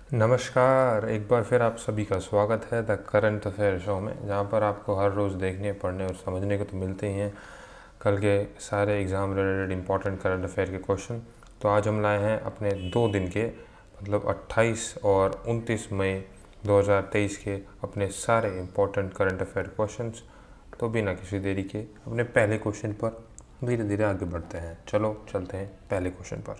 नमस्कार, एक बार फिर आप सभी का स्वागत है द करंट अफेयर शो में, जहाँ पर आपको हर रोज़ देखने, पढ़ने और समझने को तो मिलते ही हैं कल के सारे exam related important current affair के क्वेश्चन। तो आज हम लाए हैं अपने 2 दिन के मतलब 28 और 29 मई 2023 के अपने सारे इंपॉर्टेंट करंट अफेयर क्वेश्चंस। तो बिना किसी देरी के अपने पहले क्वेश्चन पर धीरे धीरे आगे बढ़ते हैं। चलो चलते हैं पहले क्वेश्चन पर,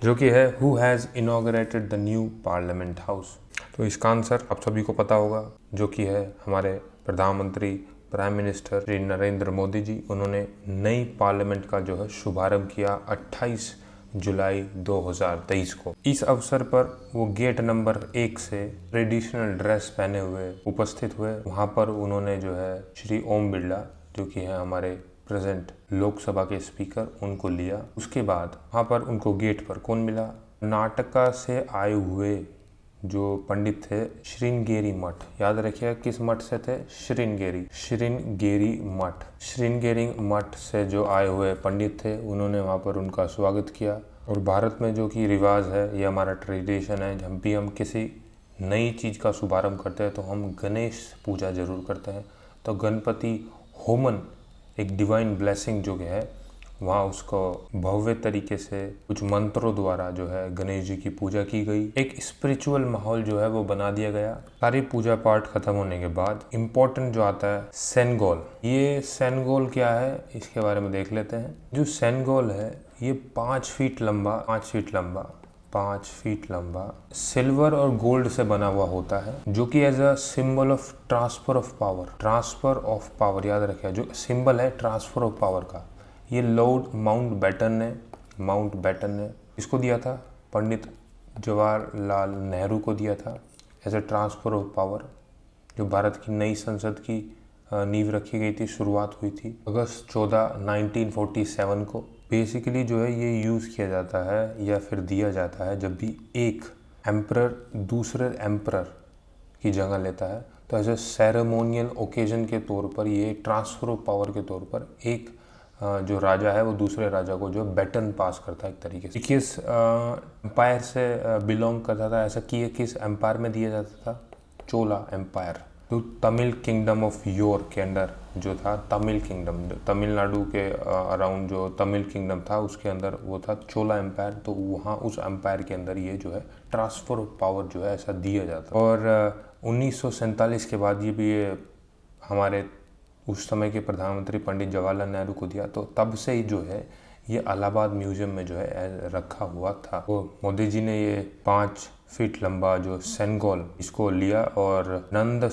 जो कि है who has inaugurated the new parliament house. तो इसका आंसर आप सभी को पता होगा, जो कि है हमारे प्रधानमंत्री प्राइम मिनिस्टर श्री नरेंद्र मोदी जी। उन्होंने नई पार्लियामेंट का जो है शुभारंभ किया 28 जुलाई 2023 को। इस अवसर पर वो गेट नंबर 1 से ट्रेडिशनल ड्रेस पहने हुए उपस्थित हुए। वहाँ पर उन्होंने जो है श्री ओम बिरला, जो कि है हमारे प्रेजेंट लोकसभा के स्पीकर, उनको लिया। उसके बाद वहाँ पर उनको गेट पर कौन मिला? कर्नाटका से आए हुए जो पंडित थे श्रृंगेरी मठ। याद रखिए किस मठ से थे? श्रृंगेरी मठ। श्रृंगेरी मठ से जो आए हुए पंडित थे, उन्होंने वहाँ पर उनका स्वागत किया। और भारत में जो कि रिवाज है, ये हमारा ट्रेडिशन है, जब भी हम किसी नई चीज़ का शुभारंभ करते हैं तो हम गणेश पूजा जरूर करते हैं। तो गणपति होमन, एक डिवाइन ब्लेसिंग जो है, वहाँ उसको भव्य तरीके से कुछ मंत्रों द्वारा जो है गणेश जी की पूजा की गई। एक स्पिरिचुअल माहौल जो है वो बना दिया गया। सारी पूजा पाठ खत्म होने के बाद इम्पोर्टेंट जो आता है सेनगोल। ये सेनगोल क्या है, इसके बारे में देख लेते हैं। जो सेनगोल है ये 5 फीट लंबा सिल्वर और गोल्ड से बना हुआ होता है, जो कि as a symbol of transfer of power. याद रखिए, जो सिंबल है ट्रांसफर ऑफ पावर का, ये लॉर्ड माउंट बैटन ने इसको दिया था, पंडित जवाहरलाल नेहरू को दिया था as a transfer of power. जो भारत की नई संसद की नींव रखी गई थी, शुरुआत हुई थी अगस्त 14, 1947 को। बेसिकली जो है ये यूज़ किया जाता है या फिर दिया जाता है जब भी एक एम्परर दूसरे एम्परर की जगह लेता है, तो एज ए सेरेमोनियल ओकेजन के तौर पर, ये ट्रांसफर ऑफ पावर के तौर पर एक जो राजा है वो दूसरे राजा को जो बैटन पास करता है एक तरीके से। किस एम्पायर से बिलोंग करता था, ऐसा किस एम्पायर में दिया जाता था? चोला एम्पायर। तो तमिल किंगडम ऑफ योर के अंदर जो था, तमिल किंगडम, तमिलनाडु के अराउंड जो तमिल किंगडम था, उसके अंदर वो था चोला एम्पायर। तो वहाँ उस एम्पायर के अंदर ये जो है ट्रांसफर ऑफ पावर जो है ऐसा दिया जाता। और 1947 के बाद ये हमारे उस समय के प्रधानमंत्री पंडित जवाहरलाल नेहरू को दिया। तो तब से ही जो है ये इलाहाबाद म्यूजियम में जो है रखा हुआ था। वो मोदी जी ने ये 5 फीट लंबा जो सेनगोल इसको लिया और नंद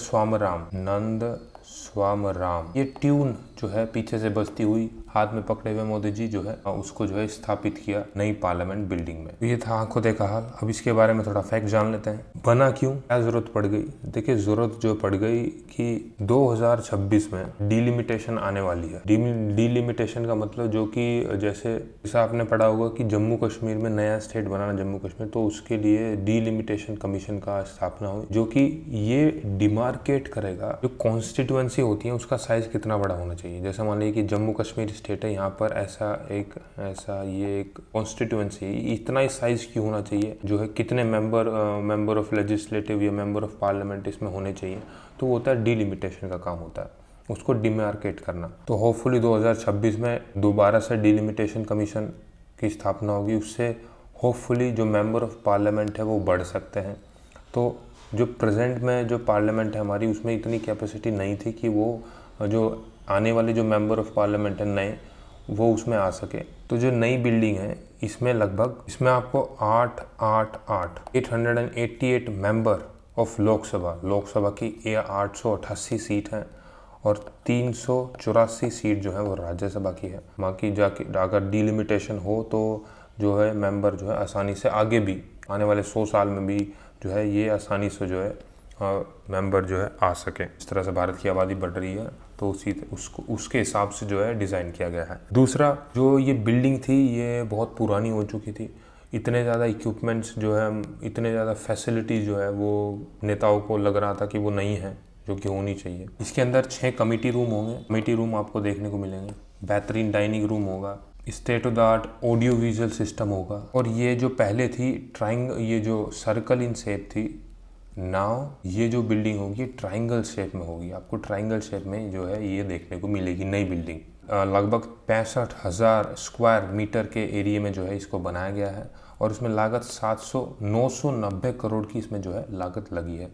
स्वामराम ये ट्यून जो है पीछे से बजती हुई हाथ में पकड़े हुए मोदी जी जो है उसको जो है स्थापित किया नई पार्लियामेंट बिल्डिंग में। तो ये था आंखों देखा हाल। अब इसके बारे में थोड़ा फैक्ट जान लेते हैं। बना क्यों, क्या जरूरत पड़ गई? देखिए, जरूरत जो पड़ गई कि 2026 में डिलिमिटेशन आने वाली है। डिलिमिटेशन का मतलब जो कि जैसे आपने पढ़ा होगा कि जम्मू कश्मीर में नया स्टेट बनाना, जम्मू कश्मीर, तो उसके लिए डिलिमिटेशन कमीशन का स्थापना हुई, जो कि ये डिमार्केट करेगा जो कॉन्स्टिट्यूएंसी होती है उसका साइज कितना बड़ा होना चाहिए। जैसे मान लीजिए कि जम्मू कश्मीर स्टेट है, यहाँ पर ये एक कॉन्स्टिट्यूएंसी है, इतना ही साइज की होना चाहिए, जो है कितने मेंबर ऑफ लेजिस्लेटिव या मेंबर ऑफ पार्लियामेंट इसमें होने चाहिए। तो वो होता है डिलिमिटेशन का काम होता है, उसको डिमार्केट करना। तो होपफुली 2026 में दोबारा से डिलिमिटेशन कमीशन की स्थापना होगी, उससे होपफुली जो मेंबर ऑफ पार्लियामेंट है वो बढ़ सकते हैं। तो जो प्रेजेंट में जो पार्लियामेंट है हमारी, उसमें इतनी कैपेसिटी नहीं थी कि वो जो आने वाले जो मेंबर ऑफ पार्लियामेंट है नए, वो उसमें आ सके। तो जो नई बिल्डिंग है इसमें आपको 888 मेंबर ऑफ लोकसभा की 888 सीट हैं और 384 सीट जो है वो राज्यसभा की है। बाकी जाके अगर डिलिमिटेशन हो तो जो है मेंबर जो है आसानी से आगे भी आने वाले 100 साल में भी जो है ये आसानी से जो है मेंबर जो है आ सके। इस तरह से भारत की आबादी बढ़ रही है, तो उसके हिसाब से जो है डिज़ाइन किया गया है। दूसरा, जो ये बिल्डिंग थी ये बहुत पुरानी हो चुकी थी। इतने ज़्यादा इक्विपमेंट्स जो है, इतने ज़्यादा फैसिलिटीज़ जो है वो नेताओं को लग रहा था कि वो नहीं है, जो कि होनी चाहिए। इसके अंदर 6 कमेटी रूम होंगे। कमेटी रूम आपको देखने को मिलेंगे। बेहतरीन डाइनिंग रूम होगा, state of the art audio visual system होगा। और ये जो पहले थी ये जो सर्कल इन शेप थी, नाउ ये जो बिल्डिंग होगी ट्राइंगल शेप में होगी। आपको ट्राइंगल शेप में जो है ये देखने को मिलेगी नई बिल्डिंग। लगभग 65,000 स्क्वायर मीटर के एरिया में जो है इसको बनाया गया है और इसमें लागत 990 करोड़ की इसमें जो है लागत लगी है।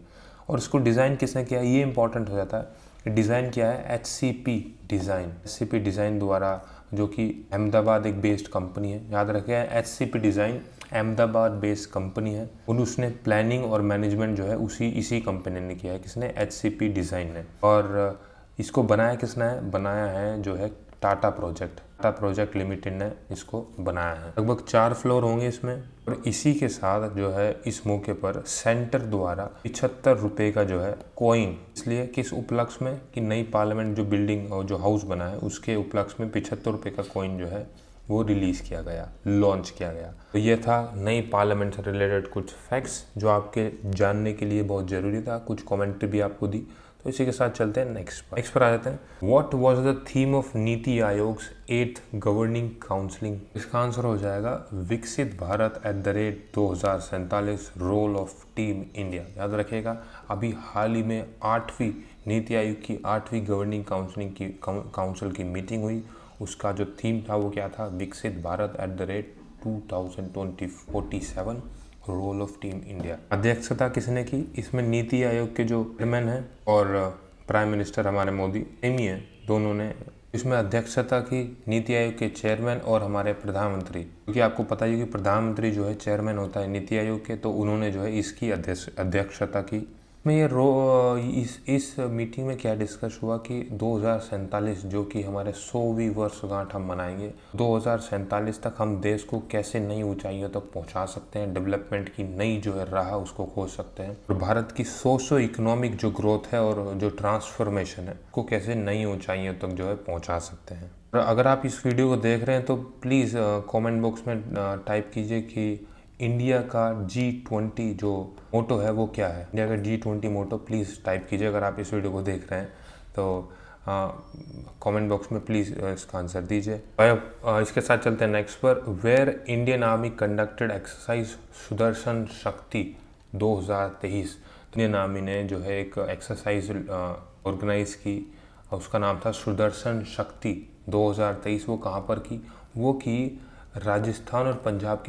और इसको डिज़ाइन किसने किया, ये इंपॉर्टेंट हो जाता है। डिज़ाइन किया है HCP डिज़ाइन द्वारा, जो कि अहमदाबाद एक बेस्ड कंपनी है। याद रखें, HCP design Ahmedabad based company है और उसने प्लानिंग और मैनेजमेंट जो है इसी कंपनी ने किया है। किसने? HCP डिज़ाइन ने। और इसको बनाया किसने है? बनाया है जो है टाटा प्रोजेक्ट लिमिटेड ने इसको बनाया है। लगभग 4 फ्लोर होंगे इसमें। और इसी के साथ जो है इस मौके पर सेंटर द्वारा 75 रुपये का जो है कॉइन, इसलिए किस उपलक्ष्य में कि नई पार्लियामेंट जो बिल्डिंग और जो हाउस बना है उसके उपलक्ष्य में 75 रुपये का कॉइन जो है वो रिलीज़ किया गया, लॉन्च किया गया। तो ये था नई पार्लियामेंट से रिलेटेड कुछ फैक्ट्स जो आपके जानने के लिए बहुत ज़रूरी था। कुछ कमेंट्री भी आपको दी। तो इसी के साथ चलते हैं नेक्स्ट पर आ जाते हैं। What was the theme of NITI Aayog's 8th governing counselling? इसका आंसर हो जाएगा Viksit Bharat @2047 role of team India. याद रखिएगा, अभी हाल ही में 8वीं नीति आयोग की 8वीं गवर्निंग काउंसिल की मीटिंग हुई। उसका जो थीम था वो क्या था? Viksit Bharat @2047 role of team India. अध्यक्षता किसने की? इसमें नीति आयोग के जो चेयरमैन हैं और प्राइम मिनिस्टर हमारे मोदी सेम ही है, दोनों ने इसमें अध्यक्षता की। नीति आयोग के चेयरमैन और हमारे प्रधानमंत्री, क्योंकि आपको पता है कि प्रधानमंत्री जो है चेयरमैन होता है नीति आयोग के, तो उन्होंने जो है इसकी अध्यक्षता की। में ये इस मीटिंग में क्या डिस्कस हुआ कि 2047 जो कि हमारे 100वीं वर्षगांठ हम मनाएंगे, 2047 तक हम देश को कैसे नई ऊंचाइयों तक पहुंचा सकते हैं, डेवलपमेंट की नई जो है राह उसको खोज सकते हैं, और भारत की सोशो इकोनॉमिक जो ग्रोथ है और जो ट्रांसफॉर्मेशन है उसको कैसे नई ऊंचाइयों तक जो है पहुँचा सकते हैं। और अगर आप इस वीडियो को देख रहे हैं तो प्लीज़ कॉमेंट बॉक्स में टाइप कीजिए कि इंडिया का G20 जो मोटो है वो क्या है। इंडिया का G20 मोटो प्लीज़ टाइप कीजिए अगर आप इस वीडियो को देख रहे हैं तो कमेंट बॉक्स में प्लीज़ इसका आंसर दीजिए। इसके साथ चलते हैं नेक्स्ट पर। Where Indian army conducted exercise Sudarshan Shakti 2023। Indian army ने जो है एक एक्सरसाइज ऑर्गेनाइज की, उसका नाम था सुदर्शन शक्ति 2023। वो कहाँ पर की? वो की राजस्थान और पंजाब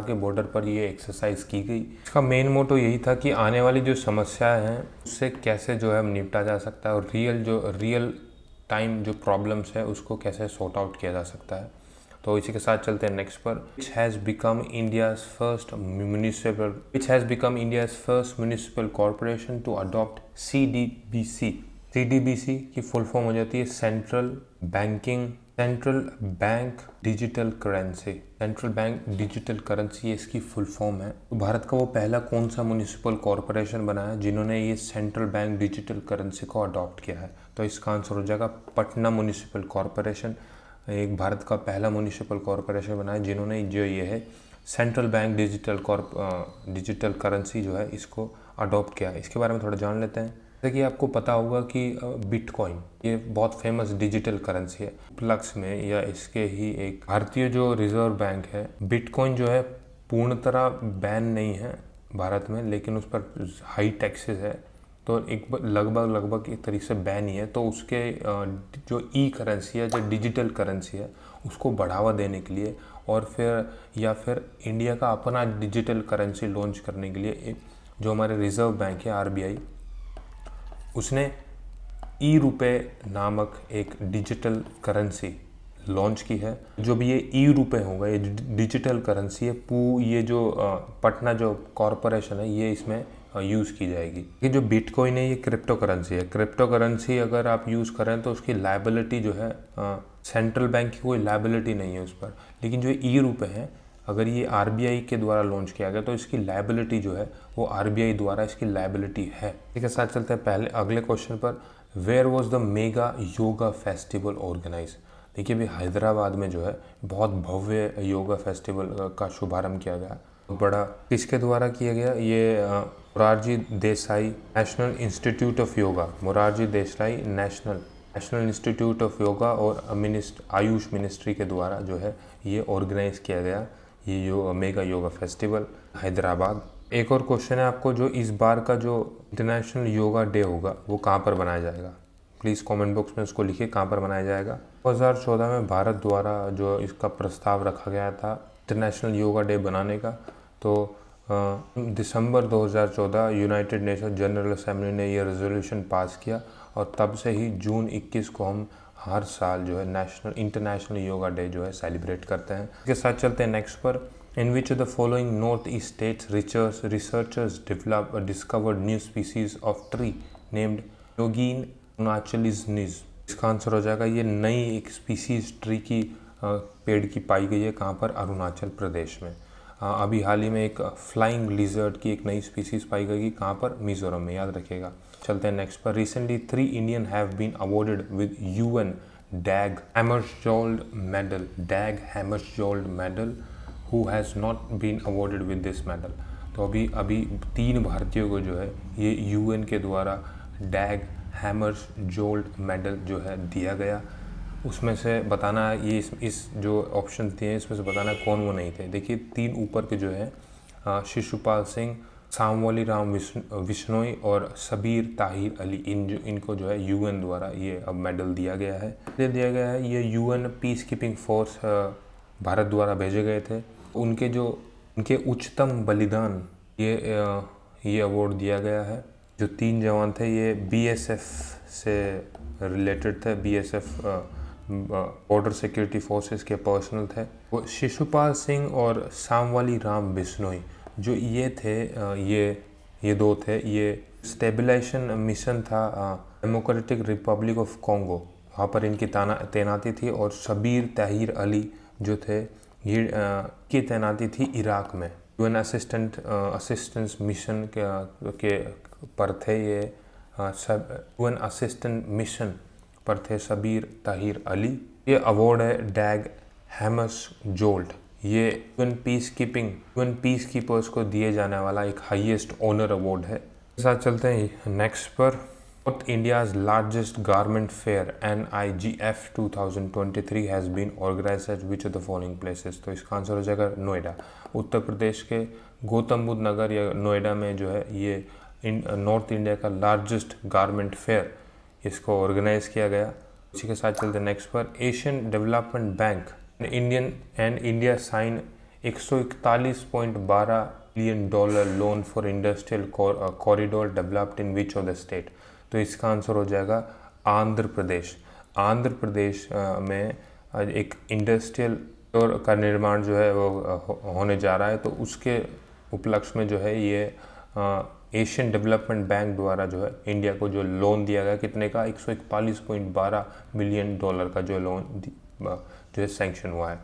के बॉर्डर पर ये एक्सरसाइज की गई। इसका मेन मोटो यही था कि आने वाली जो समस्याएं हैं उससे कैसे जो है निपटा जा सकता है और रियल टाइम जो प्रॉब्लम्स है उसको कैसे सॉर्ट आउट किया जा सकता है। तो इसी के साथ चलते हैं नेक्स्ट पर। Which has become India's first municipal corporation to adopt CDBC की फुल फॉर्म हो जाती है सेंट्रल बैंक डिजिटल करेंसी, ये इसकी फुल फॉर्म है। तो भारत का वो पहला कौन सा म्यूनिसिपल कॉरपोरेशन बना है जिन्होंने ये सेंट्रल बैंक डिजिटल करेंसी को अडॉप्ट किया है? तो इसका आंसर हो जाएगा पटना म्यूनिसिपल कॉरपोरेशन। एक भारत का पहला म्यूनिसिपल कॉरपोरेशन बना है जिन्होंने जो ये है सेंट्रल बैंक डिजिटल करेंसी जो है इसको अडॉप्ट किया है। इसके बारे में थोड़ा जान लेते हैं। जैसे कि आपको पता होगा कि बिटकॉइन ये बहुत फेमस डिजिटल करेंसी है। उपलक्ष्य में या इसके ही एक भारतीय जो रिजर्व बैंक है, बिटकॉइन जो है पूर्ण तरह बैन नहीं है भारत में, लेकिन उस पर हाई टैक्सेस है, तो एक लगभग एक तरीके से बैन ही है। तो उसके जो करेंसी है, जो डिजिटल करेंसी है, उसको बढ़ावा देने के लिए और फिर इंडिया का अपना डिजिटल करेंसी लॉन्च करने के लिए जो हमारे रिजर्व बैंक है RBI, उसने रुपए नामक एक डिजिटल करेंसी लॉन्च की है। जो भी ये रुपए होगा, ये डिजिटल करेंसी है, ये जो पटना जो कॉरपोरेशन है ये इसमें यूज़ की जाएगी। ये जो बिटकॉइन है ये क्रिप्टो करेंसी है। क्रिप्टो करेंसी अगर आप यूज़ करें तो उसकी लायबिलिटी जो है सेंट्रल बैंक की कोई लायबिलिटी नहीं है उस पर, लेकिन जो रुपए हैं अगर ये RBI के द्वारा लॉन्च किया गया तो इसकी लायबिलिटी जो है वो RBI द्वारा इसकी लायबिलिटी है। इसके साथ चलते हैं पहले अगले क्वेश्चन पर। Where was the mega yoga festival organise? देखिए अभी हैदराबाद में जो है बहुत भव्य योगा फेस्टिवल का शुभारंभ किया गया। बड़ा किसके द्वारा किया गया? ये Morarji Desai national institute of yoga, Morarji Desai national national institute of yoga और आयुष मिनिस्ट्री के द्वारा जो है ये ऑर्गेनाइज किया गया ये मेगा योगा फेस्टिवल हैदराबाद। एक और क्वेश्चन है आपको, जो इस बार का जो इंटरनेशनल योगा डे होगा वो कहाँ पर बनाया जाएगा? प्लीज़ कमेंट बॉक्स में उसको लिखिए कहाँ पर बनाया जाएगा। 2014 में भारत द्वारा जो इसका प्रस्ताव रखा गया था इंटरनेशनल योगा डे बनाने का, तो दिसंबर 2014 यूनाइटेड नेशन जनरल असेंबली ने ये रेजोल्यूशन पास किया और तब से ही जून 21 को हम हर साल जो है इंटरनेशनल योगा डे जो है सेलिब्रेट करते हैं। इसके साथ चलते हैं नेक्स्ट पर। In which of the following north east states researchers discovered new species of tree named योगीन अरुणाचलिज़? इसका आंसर हो जाएगा ये नई एक स्पीसीज ट्री की पेड़ की पाई गई है। कहाँ पर? अरुणाचल प्रदेश में। अभी हाल ही में एक फ्लाइंग लिजर्ड की एक नई स्पीसीज पाई गई। कहाँ पर? मिजोरम में, याद रखिएगा। चलते हैं नेक्स्ट पर। Recently 3 Indian have been awarded with UN Dag Hammarskjold medal who has not been awarded with this medal. तो अभी 3 भारतीयों को जो है ये UN के द्वारा डैग हैमर्सजोल्ड मेडल जो है दिया गया। उसमें से बताना है ये इस जो ऑप्शन दिए हैं इसमें से बताना कौन वो नहीं थे। देखिए 3 ऊपर के जो है शिशुपाल सिंह, सामवाली राम विश्नोई और सबीर ताहिर अली, इनको जो है UN द्वारा ये अब मेडल दिया गया है। ये UN peace keeping force Bharat द्वारा भेजे गए थे। उनके उच्चतम बलिदान ये अवार्ड दिया गया है। जो 3 जवान थे ये BSF से रिलेटेड थे, BSF बॉर्डर सिक्योरिटी फोर्सेस के पर्सनल थे। वो शिशुपाल सिंह और सामवाली राम बिश्नोई जो ये थे, ये 2 थे। ये स्टेबलाइजेशन मिशन था डेमोक्रेटिक रिपब्लिक ऑफ कॉन्गो, वहाँ पर इनकी तैनाती थी। और सबीर ताहिर अली जो थे ये की तैनाती थी इराक में। UN असिस्टेंस मिशन के पर थे ये UN असिस्टेंट मिशन पर थे सबीर ताहिर अली। ये अवार्ड है डैग हैमर्सजोल्ड। ये UN पीस कीपर्स को दिए जाने वाला एक हाईएस्ट ऑनर अवार्ड है। साथ चलते हैं नेक्स्ट पर। North India's largest garment fair NIGF 2023 has been organised at which of the following places? तो इसका आंसर हो जाएगा नोएडा। उत्तर प्रदेश के गौतम बुद्ध नगर या नोएडा में जो है ये नॉर्थ इंडिया का लार्जेस्ट गारमेंट फेयर इसको ऑर्गेनाइज किया गया। इसी के साथ चलते नेक्स्ट पर। Asian development bank India sign $141.12 billion loan for industrial corridor developed in which of the state? तो इसका आंसर हो जाएगा आंध्र प्रदेश। आंध्र प्रदेश में एक इंडस्ट्रियल का निर्माण जो है वो होने जा रहा है, तो उसके उपलक्ष्य में जो है ये एशियन डेवलपमेंट बैंक द्वारा जो है इंडिया को जो लोन दिया गया, कितने का? $141.12 बिलियन का जो लोन जो है सैंक्शन हुआ है।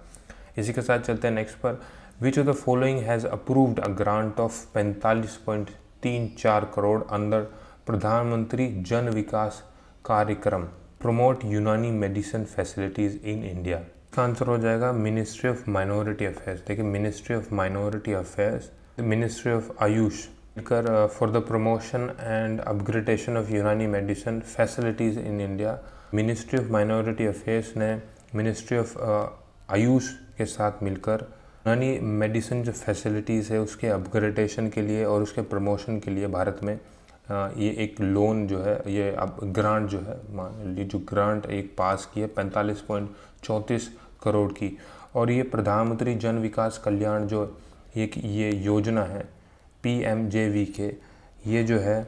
इसी के साथ चलते हैं नेक्स्ट पर। Which of the following has approved a grant of 45.34 crore under Pradhan Mantri Jan Vikas Karyakram promote Unani medicine facilities in India? इसका आंसर हो जाएगा मिनिस्ट्री ऑफ माइनॉरिटी अफेयर्स। देखिए ministry of minority affairs, ministry of AYUSH for the promotion and upgradation of Unani medicine facilities in India. Ministry of minority affairs ने ministry of AYUSH के साथ मिलकर यूनानी medicine जो फैसिलिटीज़ है उसके अपग्रेडेशन के लिए और उसके प्रमोशन के लिए भारत में ये एक लोन जो है, ये अब ग्रांट जो है, मान लीजिए जो ग्रांट एक पास की है 45.34 करोड़ की। और ये प्रधानमंत्री जन विकास कल्याण जो ये योजना है PMJVK, ये जो है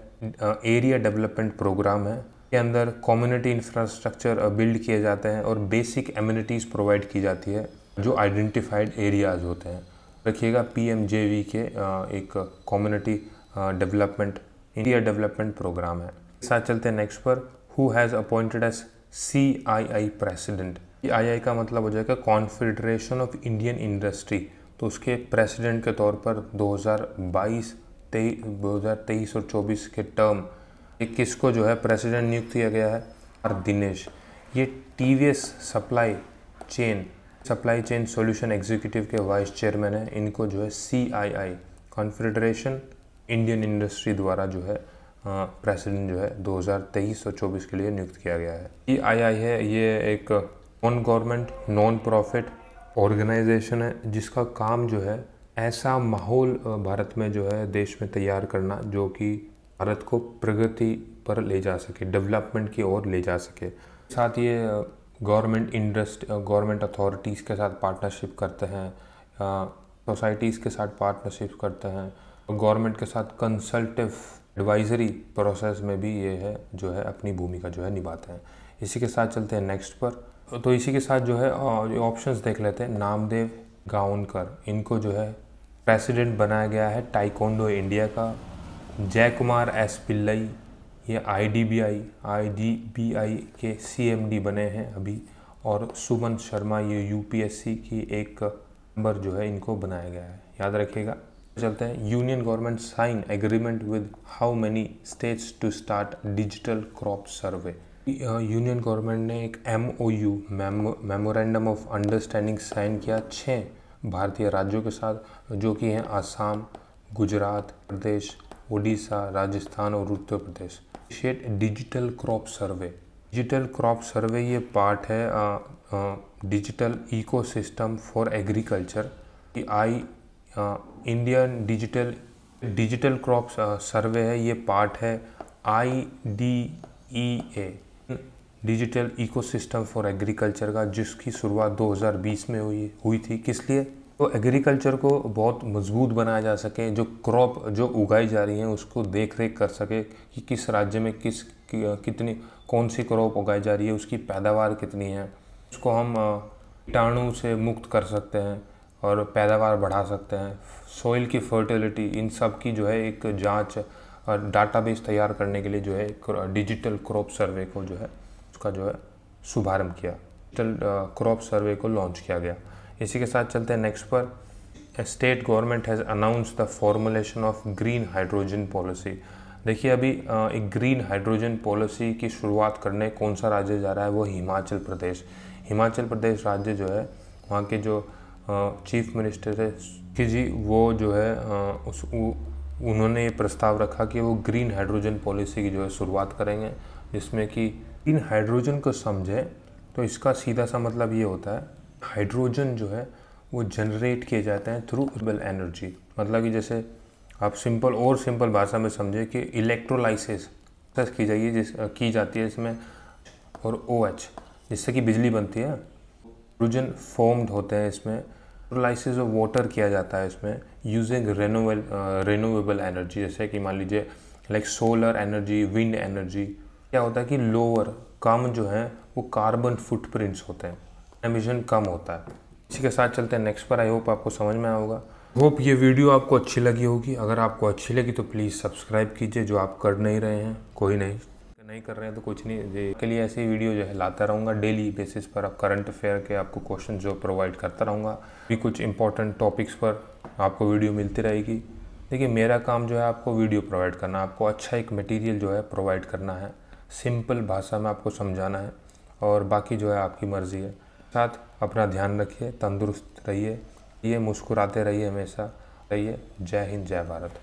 एरिया डेवलपमेंट प्रोग्राम है। के अंदर कम्युनिटी इंफ्रास्ट्रक्चर बिल्ड किए जाते हैं और बेसिक एमिनिटीज़ प्रोवाइड की जाती है जो आइडेंटिफाइड एरियाज़ होते हैं। रखिएगा PMJVK एक community development India development programme है। साथ चलते हैं नेक्स्ट पर। Who has appointed as CII प्रेसिडेंट? CII का मतलब हो जाएगा कॉन्फेडरेशन ऑफ इंडियन इंडस्ट्री। तो उसके प्रेसिडेंट के तौर पर 2023 और 24 के टर्म किसको जो है प्रेसिडेंट नियुक्त किया गया है? दिनेश। ये TVS supply chain solution executive के वाइस चेयरमैन है। इनको जो है CII कॉन्फेडरेशन इंडियन इंडस्ट्री द्वारा जो है प्रेसिडेंट जो है 2023 और 24 के लिए नियुक्त किया गया है। CII है, ये एक non government non profit organisation है जिसका काम जो है ऐसा माहौल भारत में जो है देश में तैयार करना जो कि भारत को प्रगति पर ले जा सके, डेवलपमेंट की ओर ले जा सके। साथ ये गवर्नमेंट अथॉरिटीज़ के साथ पार्टनरशिप करते हैं, सोसाइटीज़ के साथ पार्टनरशिप करते हैं, गवर्नमेंट के साथ कंसल्टिव एडवाइजरी प्रोसेस में भी ये है जो है अपनी भूमिका जो है निभाते हैं। इसी के साथ चलते हैं नेक्स्ट पर। तो इसी के साथ जो है ऑप्शंस देख लेते हैं। नामदेव गावनकर, इनको जो है प्रेसिडेंट बनाया गया है ताइक्वांडो इंडिया का। जय कुमार एस पिल्लई, ये IDBI के CMD बने हैं अभी। और सुमन शर्मा, ये UPSC की एक नंबर जो है इनको बनाया गया है, याद रखिएगा। चलते हैं। Union government sign agreement with how many states to start digital crop survey. Union government ने एक MOU memorandum of understanding sign किया 6 भारतीय राज्यों के साथ, जो कि हैं आसाम, गुजरात प्रदेश, उड़ीसा, राजस्थान और Uttar Pradesh. Digital crop survey. Digital crop survey ये पार्ट है digital ecosystem for agriculture. Indian digital crop survey है, ये पार्ट है IDEA digital ecosystem for agriculture का, जिसकी शुरुआत 2020 में हुई थी। किस लिए? तो एग्रीकल्चर को बहुत मजबूत बनाया जा सके, जो क्रॉप जो उगाई जा रही हैं उसको देख रेख कर सके कि किस राज्य में कितनी कौन सी क्रॉप उगाई जा रही है, उसकी पैदावार कितनी है, उसको हम कीटाणु से मुक्त कर सकते हैं और पैदावार बढ़ा सकते हैं। सॉइल की फर्टिलिटी, इन सब की जो है एक जांच और डाटाबेस तैयार करने के लिए जो है डिजिटल क्रॉप सर्वे को जो है उसका जो है शुभारंभ किया, डिजिटल क्रॉप सर्वे को लॉन्च किया गया। इसी के साथ चलते हैं नेक्स्ट पर। State government has announce the formulation of green hydrogen policy. देखिए अभी एक ग्रीन हाइड्रोजन पॉलिसी की शुरुआत करने कौन सा राज्य जा रहा है, वो हिमाचल प्रदेश। हिमाचल प्रदेश राज्य जो है, वहाँ के जो चीफ मिनिस्टर है कि जी, वो जो है उन्होंने ये प्रस्ताव रखा कि वो ग्रीन हाइड्रोजन पॉलिसी की जो है शुरुआत करेंगे, जिसमें कि ग्रीन हाइड्रोजन को समझें तो इसका सीधा सा मतलब ये होता है, हाइड्रोजन जो है वो जनरेट किए जाते हैं थ्रू रिन्यूएबल एनर्जी। मतलब कि जैसे आप सिंपल भाषा में समझे कि इलेक्ट्रोलाइसिस की जाती है इसमें, और OH जिससे कि बिजली बनती है, हाइड्रोजन फॉर्म्ड होते हैं इसमें। इलेक्ट्रोलाइसिस ऑफ वाटर किया जाता है इसमें यूजिंग रिन्यूएबल एनर्जी, जैसे कि मान लीजिए like solar energy, wind energy. क्या होता है कि कम जो है वो कार्बन फुटप्रिंट्स होते हैं, एमिशन कम होता है। इसी के साथ चलते हैं नेक्स्ट पर। आई होप आपको समझ में आया होगा। होप ये वीडियो आपको अच्छी लगी होगी। अगर आपको अच्छी लगी तो प्लीज़ सब्सक्राइब कीजिए, जो आप कर नहीं रहे हैं। कोई नहीं कर रहे हैं तो कुछ नहीं, के लिए ऐसी वीडियो जो है लाता रहूँगा डेली बेसिस पर। आप करंट अफेयर के आपको क्वेश्चन जो प्रोवाइड करता रहूँगा, भी कुछ इंपॉर्टेंट टॉपिक्स पर आपको वीडियो मिलती रहेगी। देखिए मेरा काम जो है आपको वीडियो प्रोवाइड करना, आपको अच्छा एक मटेरियल जो है प्रोवाइड करना है, सिंपल भाषा में आपको समझाना है, और बाकी जो है आपकी मर्ज़ी है। साथ अपना ध्यान रखिए, तंदुरुस्त रहिए, ये मुस्कुराते रहिए, हमेशा रहिए। जय हिंद, जय भारत।